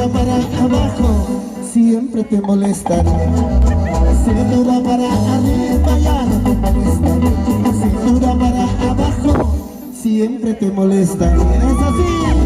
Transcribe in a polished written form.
Cintura para abajo, siempre te molestan. Cintura para arriba, ya no te molestan. Cintura para abajo, siempre te molestan. Es así.